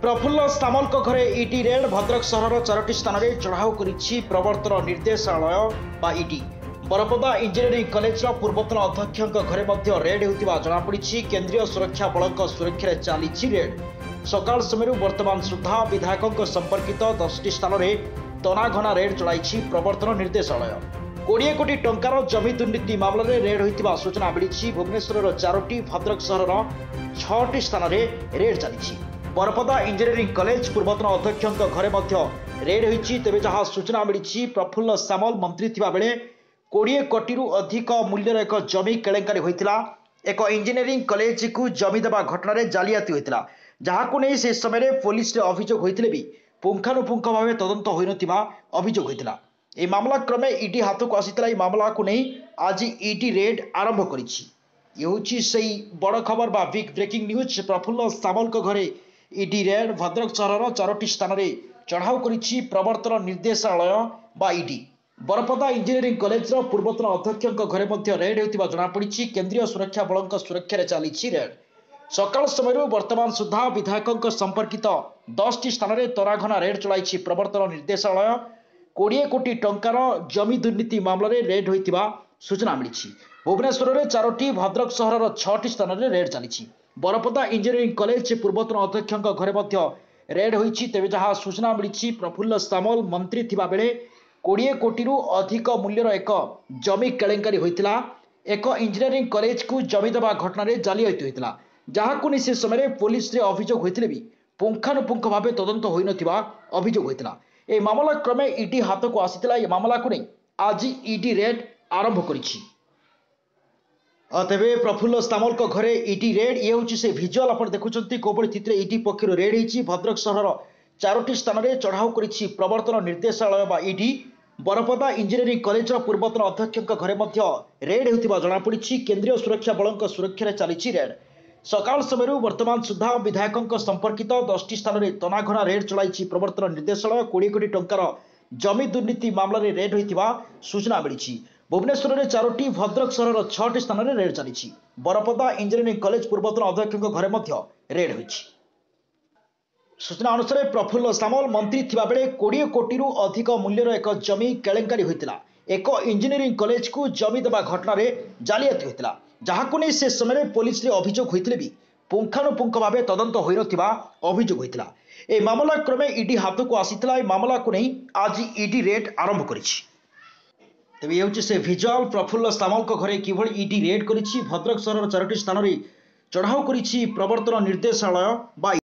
प्रफुल्ल सामल घरे ED red Bhadrak सहर 4टी स्थान में चढ़ाऊ करिछि प्रवर्तन निर्देशालय बा इडी। बरपदा इंजीनियरिंग कॉलेज पूर्वतन अध्यक्ष घरे मध्य रेड होता जमापड़ी। केंद्रीय सुरक्षा बल सुरक्षा चली रेड। सकाल समय वर्तमान सुधा विधायकों संपर्कित 10टी स्थान में तनाघना रेड चलाई प्रवर्तन निर्देशालय। 20 कोटी टंकार जमी दुर्नीति मामलें रेड होता सूचना मिली। भुवनेश्वर 4टी भद्रक सहर 6टी स्थान में रेड चली। बरपदा इंजीनियरिंग कॉलेज पूर्वतन अध्यक्ष घरे मध्य रेड होती। तेज जहाँ सूचना मिली प्रफुल्ल सामल मंत्री थिबा बेले 20 कोटी अधिक मूल्यर एक जमी केलेंकारी होता। एक इंजीनियरिंग कॉलेज को जमी देवा घटना जालियाती होता, जहाँ को नहीं से समय पुलिस अभियोग होते भी पुंखानुपुंख भाव तदंत हो नथिबा अभियोग होता। यह मामला क्रमे इडी हाथ को आसीता। यह मामला को नहीं आज इडी रेड आरंभ करिछि। ये होछि सही बड़ खबर बा बिग ब्रेकिंग न्यूज। प्रफुल्ल सामल घरे इडी रेड भद्रक सहर 4टी स्थान में चढ़ाऊ करिछि प्रवर्तन निर्देशालय बा इडी। बरपदा इंजीनियरिंग कॉलेज पूर्वतन अध्यक्ष घरे मध्य रेड होता जमापड़ी। केंद्रीय सुरक्षा बल सुरक्षा चली रेड। सकाल समय वर्तमान सुधा विधायकों संपर्कित 10टी स्थान में तराघना रेड चलाई प्रवर्तन निर्देशालय। 20 कोटी टंकार जमी दुर्नीति मामलें रेड होता सूचना मिली। भुवनेश्वर 4टी भद्रक सहर 6टी स्थान में रेड चली। बरपदा इंजीनियरिंग कॉलेज पूर्वतन अध्यक्ष घरे मध्य रेड होती। तेज जहाँ सूचना मिली प्रफुल्ल सामल मंत्री थिबा बेले 20 कोटी अधिक मूल्यर एक जमी केलेंकारी होता। एक इंजीनियरिंग कॉलेज को जमी देवा घटना जालियाती होता, जहाँ को से समय पुलिस अभियोग होते भी पुंखानुपुंख भाव तदंत हो नथिबा अभियोग होता। यह मामला क्रमे इडी हाथ को आसीता। यह मामला को नहीं आज इडी रेड आरंभ करिछि। तेरे प्रफुल्ल सामल घरे इडी रेड। ये हूँ से भिजुआल आप देखुं कौन स्थित इडी पक्ष रेड होती। भद्रक सहर 4टी स्थान में चढ़ाऊ करिछि प्रवर्तन निर्देशालय बा इडी। बरपदा इंजीनियरिंग कॉलेज पूर्वतन अध्यक्ष घरे मध्य रेड होता जमापड़ी। केंद्रीय सुरक्षा बल सुरक्षा चली रेड। सकाल समय वर्तमान सुधा विधायकों संपर्कित 10टी स्थान में तनाघना रेड चलाई प्रवर्तन निर्देशालय। 20 कोटी टंकार जमी दुर्नीति मामलें रेड होता सूचना मिली। भुवनेश्वर 4टी भद्रक सहर 6टी स्थान में रेड चली। बरपदा इंजीनियरिंग कॉलेज पूर्वतन अध्यक्ष घरे मध्य रेड होती। सूचना अनुसार प्रफुल्ल सामल मंत्री थिबा बेले 20 कोटी अधिक मूल्यर एक जमी केलेंकारी होता। एक इंजीनियरिंग कॉलेज को जमी देवा घटना जालियाती होता, जहाँ को नहीं से समय पुलिस अभियोग होते भी पुंखानुपुंख भाव तदंत हो नथिबा अभियोग होता। यह मामला क्रमे इडी हाथ को आसीता। यह मामला को नहीं आज इडी रेड आरंभ करिछि। तेज ये से भिजुआल प्रफुल्ल सामल घरे किभଳି इडी रेड करिछि। भद्रक सहर 4टी स्थान में चढ़ाऊ करिछि प्रवर्तन निर्देशालय बा